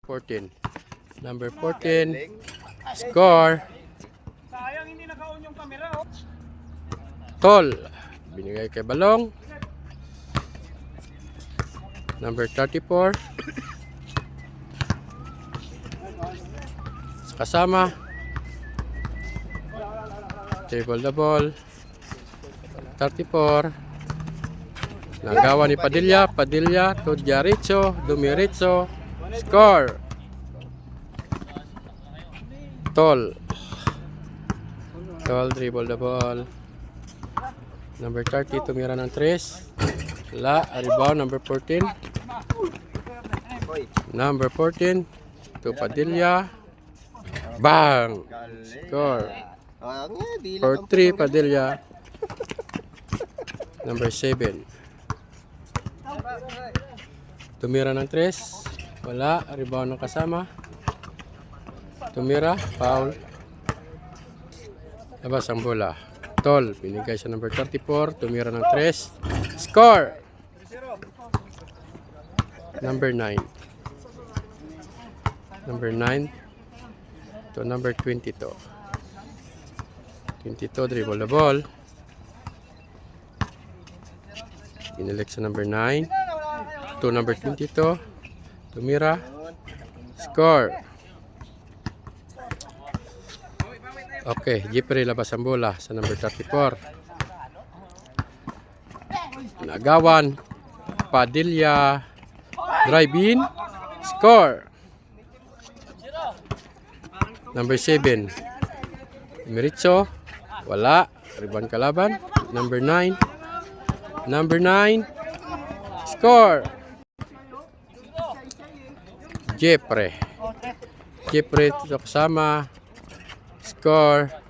14. Number 14. Score. Sayang hindi naka-on yung camera, oh. Tol. Binigay kay Balong. Number 34. Sa kasama. Triple the ball. 34. Nagawa ni Padilla. Padilla to Diaritzo. Dumiritzo. Score. Tol. Tol dribble the ball. Number 30 tumira ng 3. La, rebound number 14. Number 14 to Padilla. Bang! Score. 4-3 Padilla. Number 7. Tumira ng 3. Wala, rebound ng kasama. Tumira, foul. Labas ang bola. Tol, binigay sa number 34. Tumira ng 3. Score! Number 9. Number 9 to number 22. 22, dribble the ball. Binilik sa number 9 to number 22. Tumira. Score. Okay, Jeffrey labas ang bola sa number 34. Nagawan. Padilla. Drive in. Score. Number 7. Miritzo. Wala. Rebound kalaban. Number 9. Number 9. Score. Jeffrey. Jeffrey ito kasama. Score.